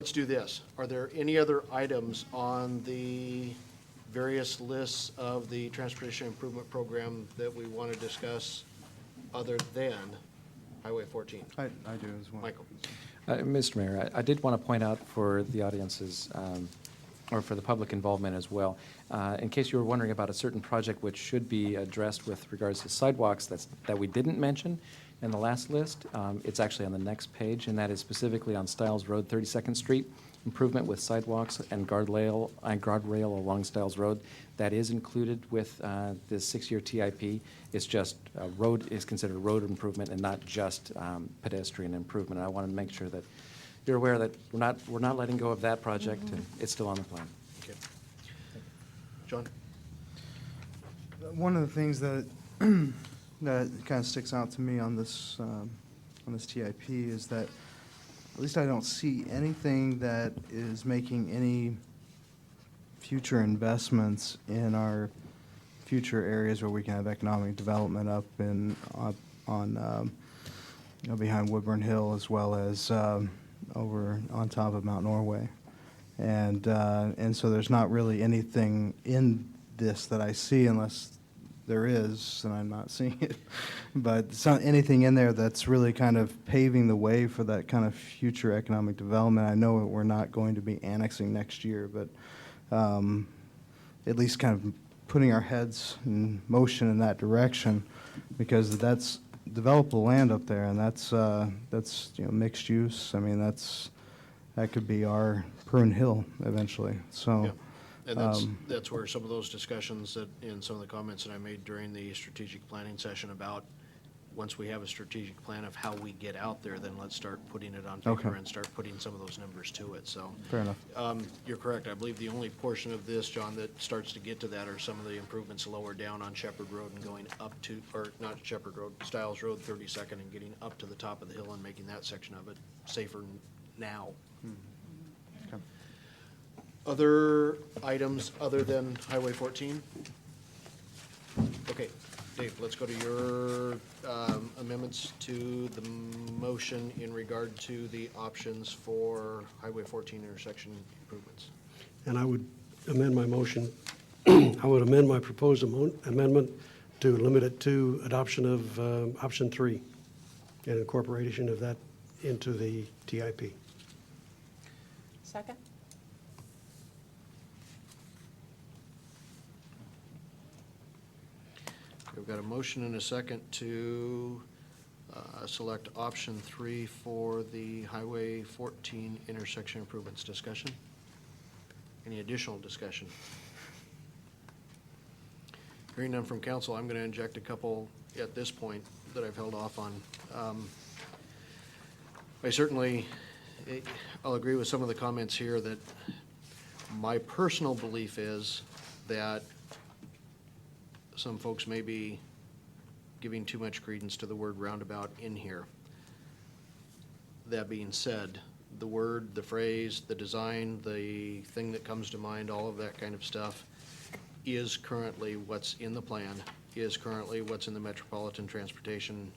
Let's do this. Are there any other items on the various lists of the Transportation Improvement Program that we want to discuss other than Highway 14? I do as well. Michael? Mr. Mayor, I did want to point out for the audiences, or for the public involvement as well, in case you were wondering about a certain project which should be addressed with regards to sidewalks that we didn't mention in the last list. It's actually on the next page, and that is specifically on Stiles Road, 32nd Street, improvement with sidewalks and guardrail along Stiles Road. That is included with this 6-year TIP. It's just road is considered road improvement and not just pedestrian improvement. I want to make sure that you're aware that we're not letting go of that project, and it's still on the plan. Okay. John? One of the things that that kind of sticks out to me on this TIP is that at least I don't see anything that is making any future investments in our future areas where we can have economic development up on behind Woodburn Hill, as well as over on top of Mount Norway, and so there's not really anything in this that I see, unless there is, and I'm not seeing it. But it's not anything in there that's really kind of paving the way for that kind of future economic development. I know we're not going to be annexing next year, but at least kind of putting our heads in motion in that direction, because that's developable land up there, and that's mixed use. I mean, that could be our Prune Hill eventually. So. Yeah. And that's where some of those discussions that, in some of the comments that I made during the strategic planning session about, once we have a strategic plan of how we get out there, then let's start putting it on paper and start putting some of those numbers to it. So Fair enough. You're correct. I believe the only portion of this, John, that starts to get to that are some of the improvements lower down on Shepherd Road and going up to, or not Shepherd Road, Stiles Road, 32nd, and getting up to the top of the hill and making that section of it safer now. Okay. Other items other than Highway 14? Okay, Dave, let's go to your amendments to the motion in regard to the options for Highway 14 intersection improvements. And I would amend my motion, I would amend my proposed amendment to limit it to adoption of option 3 and incorporation of that into the TIP. Second? We've got a motion and a second to select option 3 for the Highway 14 intersection improvements. Discussion? Any additional discussion? Hearing none from council, I'm going to inject a couple at this point that I've held off on. I'll agree with some of the comments here that my personal belief is that some folks may be giving too much credence to the word roundabout in here. That being said, the word, the phrase, the design, the thing that comes to mind, all of that kind of stuff is currently what's in the plan, is currently what's in the Metropolitan Transportation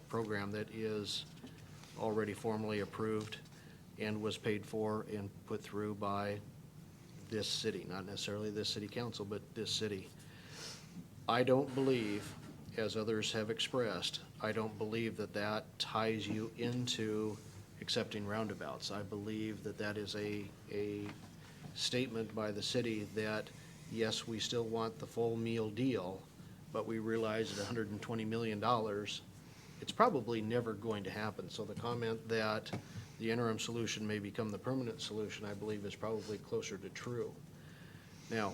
Program that is already formally approved and was paid for and put through by this city, not necessarily this city council, but this city. I don't believe, as others have expressed, I don't believe that that ties you into accepting roundabouts. I believe that that is a statement by the city that, yes, we still want the full meal deal, but we realize at $120 million, it's probably never going to happen. So the comment that the interim solution may become the permanent solution, I believe, is probably closer to true. Now,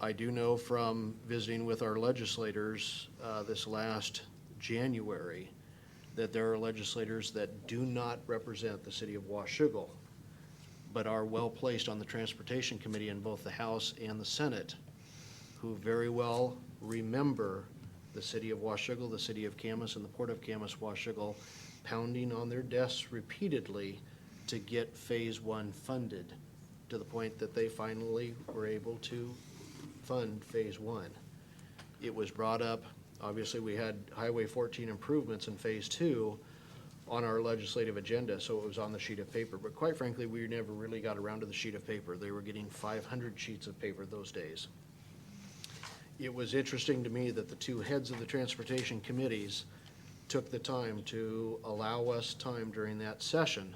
I do know from visiting with our legislators this last January that there are legislators that do not represent the city of Washougal, but are well placed on the Transportation Committee in both the House and the Senate, who very well remember the city of Washougal, the city of Camas, and the Port of Camas, Washougal, pounding on their desks repeatedly to get Phase 1 funded, to the point that they finally were able to fund Phase 1. It was brought up, obviously we had Highway 14 improvements in Phase 2, on our legislative agenda, so it was on the sheet of paper. But quite frankly, we never really got around to the sheet of paper. They were getting 500 sheets of paper those days. It was interesting to me that the two heads of the transportation committees took the time to allow us time during that session,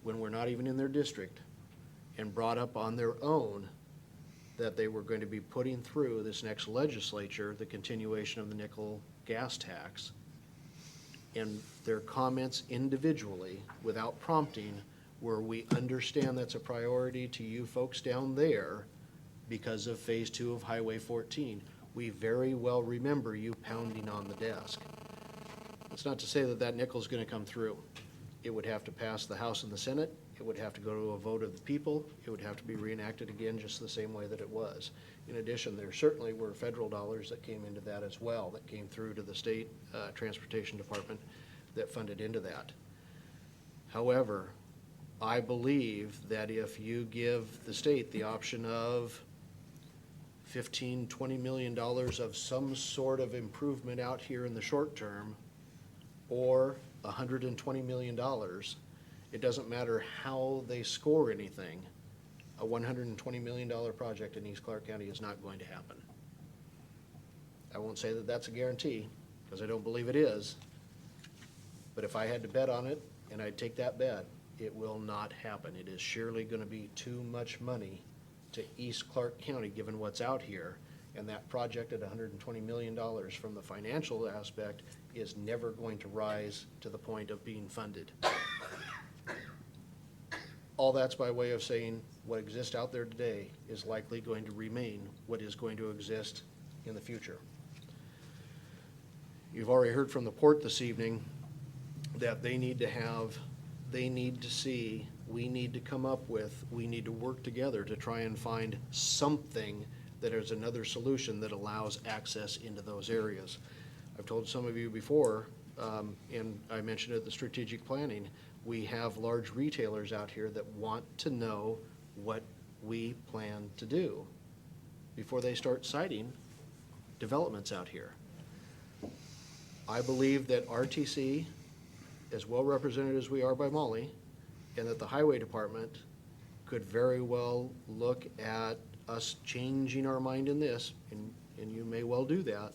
when we're not even in their district, and brought up on their own that they were going to be putting through this next legislature the continuation of the nickel gas tax. And their comments individually, without prompting, were, we understand that's a priority to you folks down there because of Phase 2 of Highway 14. We very well remember you pounding on the desk. It's not to say that that nickel's gonna come through. It would have to pass the House and the Senate. It would have to go to a vote of the people. It would have to be reenacted again just the same way that it was. In addition, there certainly were federal dollars that came into that as well, that came through to the state transportation department that funded into that. However, I believe that if you give the state the option of $15–20 million of some sort of improvement out here in the short term, or $120 million, it doesn't matter how they score anything, a $120 million project in East Clark County is not going to happen. I won't say that that's a guarantee, because I don't believe it is, but if I had to bet on it, and I'd take that bet, it will not happen. It is surely gonna be too much money to East Clark County, given what's out here, and that project at $120 million from the financial aspect is never going to rise to the point of being funded. All that's by way of saying what exists out there today is likely going to remain what is going to exist in the future. You've already heard from the port this evening that they need to see, we need to come up with, we need to work together to try and find something that is another solution that allows access into those areas. I've told some of you before, and I mentioned it at the strategic planning, we have large retailers out here that want to know what we plan to do before they start citing developments out here. I believe that RTC, as well represented as we are by Molly, and that the highway department could very well look at us changing our mind in this, and you may well do that,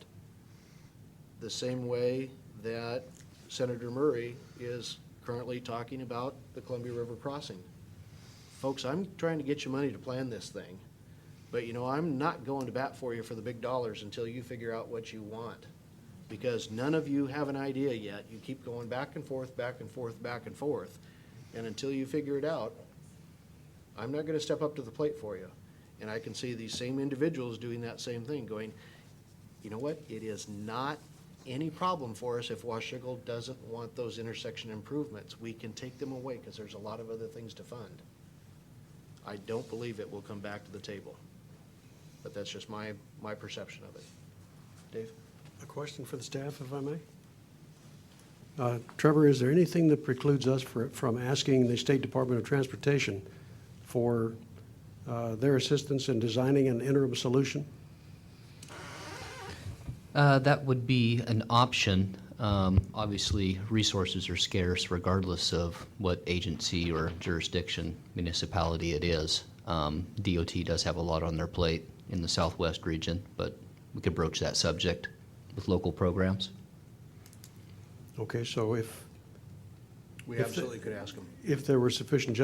the same way that Senator Murray is currently talking about the Columbia River crossing. Folks, I'm trying to get you money to plan this thing, but you know, I'm not going to bat for you for the big dollars until you figure out what you want, because none of you have an idea yet. You keep going back and forth, back and forth, back and forth, and until you figure it out, I'm not gonna step up to the plate for you. And I can see these same individuals doing that same thing, going, you know what, it is not any problem for us if Washougal doesn't want those intersection improvements. We can take them away because there's a lot of other things to fund. I don't believe it will come back to the table, but that's just my perception of it. Dave? A question for the staff, if I may. Trevor, is there anything that precludes us from asking the State Department of Transportation for their assistance in designing an interim solution? That would be an option. Obviously, resources are scarce regardless of what agency or jurisdiction, municipality it is. DOT does have a lot on their plate in the southwest region, but we could broach that subject with local programs. Okay, so We absolutely could ask them. if there were sufficient